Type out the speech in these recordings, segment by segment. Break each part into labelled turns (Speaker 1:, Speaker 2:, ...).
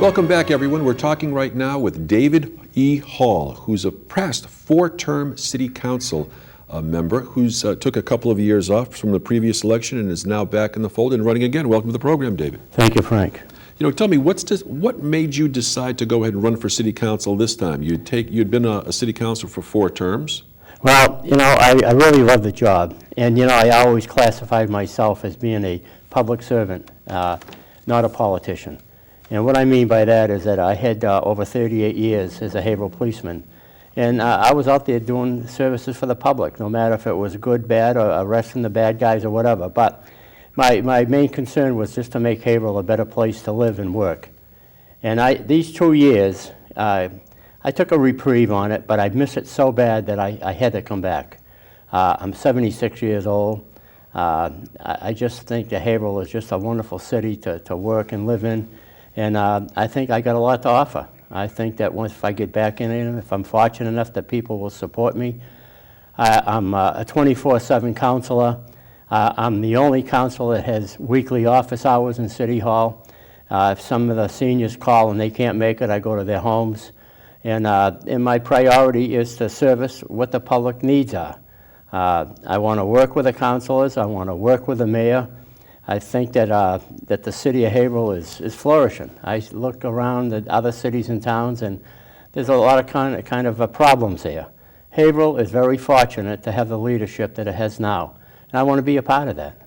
Speaker 1: Welcome back, everyone. We're talking right now with David E. Hall, who's a past four-term city council member who's took a couple of years off from the previous election and is now back in the fold and running again. Welcome to the program, David.
Speaker 2: Thank you, Frank.
Speaker 1: You know, tell me, what made you decide to go ahead and run for city council this time? You'd been a city councilor for 4 terms.
Speaker 2: Well, you know, I really love the job. And, you know, I always classified myself as being a public servant, not a politician. And what I mean by that is that I had over 38 years as a Haverhill policeman. And I was out there doing services for the public, no matter if it was good, bad, or arresting the bad guys or whatever. But my main concern was just to make Haverhill a better place to live and work. And these 2 years, I took a reprieve on it, but I miss it so bad that I had to come back. I'm 76 years old. I just think that Haverhill is just a wonderful city to work and live in. And I think I got a lot to offer. I think that once if I get back in it, if I'm fortunate enough that people will support me, I'm a 24/7 counselor. I'm the only counselor that has weekly office hours in City Hall. If some of the seniors call and they can't make it, I go to their homes. And my priority is to service what the public needs are. I want to work with the councilors. I want to work with the mayor. I think that that the city of Haverhill is flourishing. I look around at other cities and towns, and there's a lot of kind of problems here. Haverhill is very fortunate to have the leadership that it has now, and I want to be a part of that.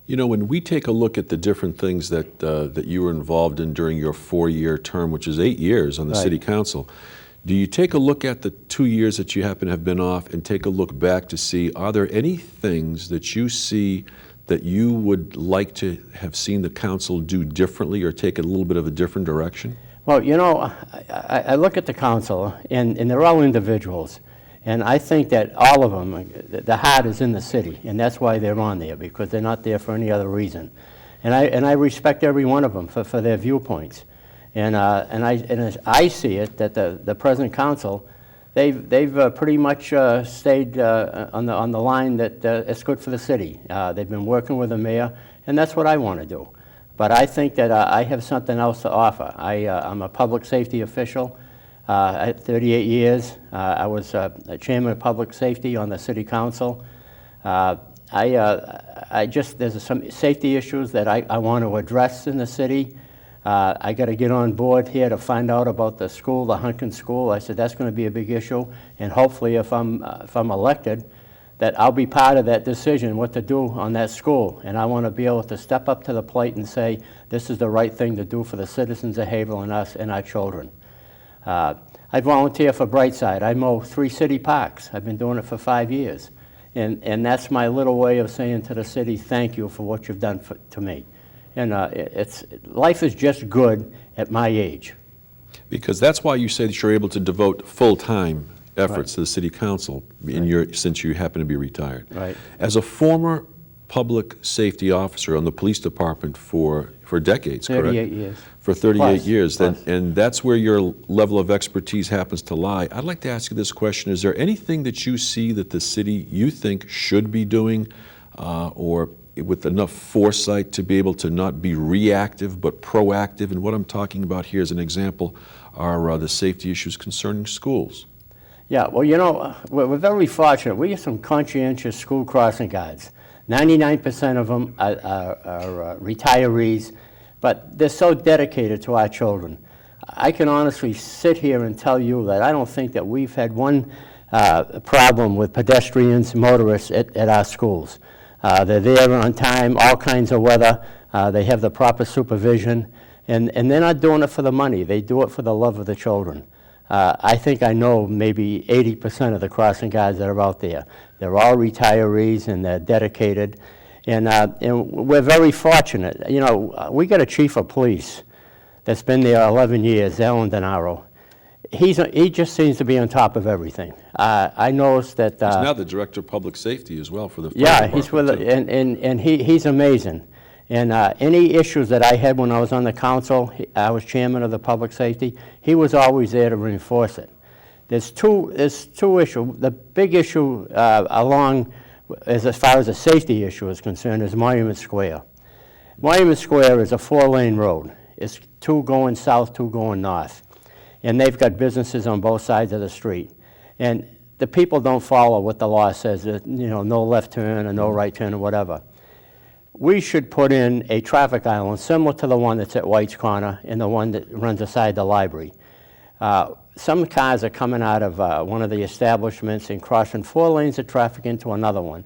Speaker 1: You know, when we take a look at the different things that that you were involved in during your 4-year term, which is 8 years on the city council, do you take a look at the 2 years that you happen to have been off and take a look back to see, are there any things that you see that you would like to have seen the council do differently or take a little bit of a different direction?
Speaker 2: Well, you know, I look at the council, and they're all individuals. And I think that all of them, the heart is in the city, and that's why they're on there, because they're not there for any other reason. And I respect every one of them for their viewpoints. And as I see it, that the present council, they've pretty much stayed on the line that it's good for the city. They've been working with the mayor, and that's what I want to do. But I think that I have something else to offer. I'm a public safety official. At 38 years, I was chairman of public safety on the city council. There's some safety issues that I want to address in the city. I got to get on board here to find out about the school, the Hunkin School. I said that's going to be a big issue, and hopefully if I'm elected, that I'll be part of that decision what to do on that school. And I want to be able to step up to the plate and say this is the right thing to do for the citizens of Haverhill and us and our children. I volunteer for Brightside. I mow 3 city parks. I've been doing it for 5 years. And that's my little way of saying to the city, thank you for what you've done to me. And life is just good at my age.
Speaker 1: Because that's why you say that you're able to devote full-time efforts to the city council since you happen to be retired.
Speaker 2: Right.
Speaker 1: As a former public safety officer on the police department for decades,
Speaker 2: 38
Speaker 1: correct?
Speaker 2: years.
Speaker 1: For 38
Speaker 2: Plus.
Speaker 1: years, and that's where your level of expertise happens to lie. I'd like to ask you this question. Is there anything that you see that the city you think should be doing or with enough foresight to be able to not be reactive but proactive? And what I'm talking about here as an example are the safety issues concerning schools.
Speaker 2: Yeah, well, you know, we're very fortunate. We have some conscientious school crossing guards. 99% of them are retirees, but they're so dedicated to our children. I can honestly sit here and tell you that I don't think that we've had one problem with pedestrians, motorists at our schools. They're there on time, all kinds of weather. They have the proper supervision, and they're not doing it for the money. They do it for the love of the children. I think I know maybe 80% of the crossing guards that are out there. They're all retirees and they're dedicated, and we're very fortunate. You know, we got a chief of police that's been there 11 years, Alan Denaro. He just seems to be on top of everything. I noticed that
Speaker 1: he's now the director of public safety as well for the
Speaker 2: yeah, he's with and he's amazing. And any issues that I had when I was on the council, I was chairman of the public safety, he was always there to reinforce it. There's two issues. The big issue as far as the safety issue is concerned is Monument Square. Monument Square is a 4-lane road. It's 2 going south, 2 going north. And they've got businesses on both sides of the street. And the people don't follow what the law says, no left turn or no right turn or whatever. We should put in a traffic island similar to the one that's at White's Corner and the one that runs aside the library. Some cars are coming out of one of the establishments and crossing 4 lanes of traffic into another one.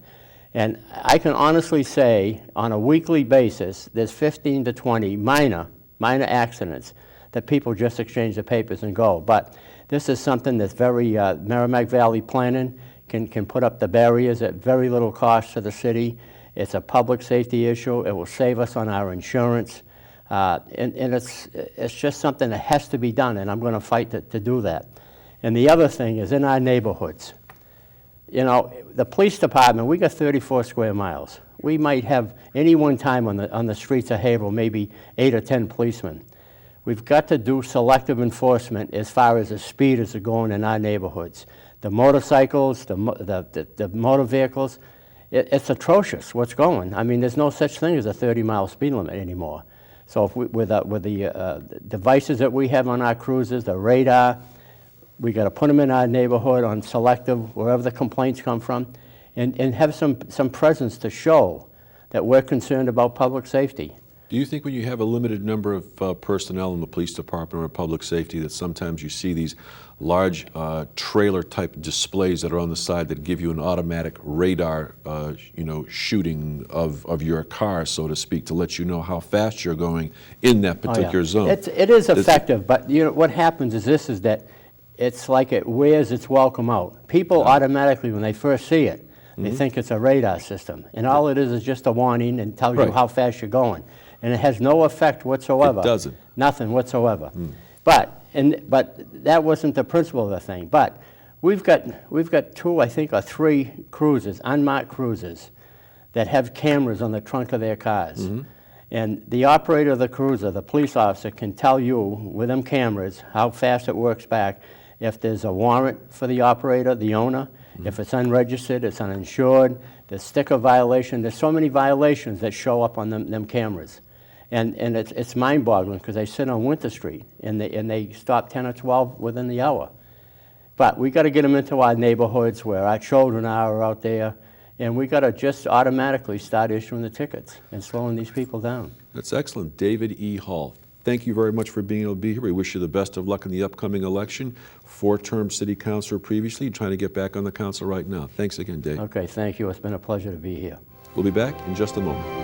Speaker 2: And I can honestly say, on a weekly basis, there's 15 to 20 minor accidents that people just exchange the papers and go. But this is something that's very, Merrimack Valley Planning can put up the barriers at very little cost to the city. It's a public safety issue. It will save us on our insurance. And it's just something that has to be done, and I'm going to fight to do that. And the other thing is in our neighborhoods. The police department, we got 34 square miles. We might have any one time on the streets of Haverhill maybe 8 or 10 policemen. We've got to do selective enforcement as far as the speed is going in our neighborhoods. The motorcycles, the motor vehicles, it's atrocious what's going. I mean, there's no such thing as a 30-mile speed limit anymore. So if with the devices that we have on our cruisers, the radar, we got to put them in our neighborhood on selective, wherever the complaints come from, and have some presence to show that we're concerned about public safety.
Speaker 1: Do you think when you have a limited number of personnel in the police department or public safety that sometimes you see these large trailer-type displays that are on the side that give you an automatic radar, shooting of your car, so to speak, to let you know how fast you're going in that particular zone?
Speaker 2: It is effective, but what happens is that it's like it wears its welcome out. People automatically, when they first see it, they think it's a radar system, and all it is just a warning and tells you how fast you're going. And it has no effect whatsoever.
Speaker 1: It doesn't.
Speaker 2: Nothing whatsoever. But that wasn't the principle of the thing. But we've got 2, I think, or 3 cruisers, unmarked cruisers, that have cameras on the trunk of their cars. And the operator of the cruiser, the police officer, can tell you with them cameras how fast it works back. If there's a warrant for the operator, the owner, if it's unregistered, it's uninsured, the sticker violation, there's so many violations that show up on them cameras. And it's mind-boggling because they sit on Winter Street and they stop 10 or 12 within the hour. But we got to get them into our neighborhoods where our children are out there, and we got to just automatically start issuing the tickets and slowing these people down.
Speaker 1: That's excellent. David E. Hall, thank you very much for being able to be here. We wish you the best of luck in the upcoming election. 4-term city councilor previously, trying to get back on the council right now. Thanks again, Dave.
Speaker 2: Okay, thank you. It's been a pleasure to be here.
Speaker 1: We'll be back in just a moment.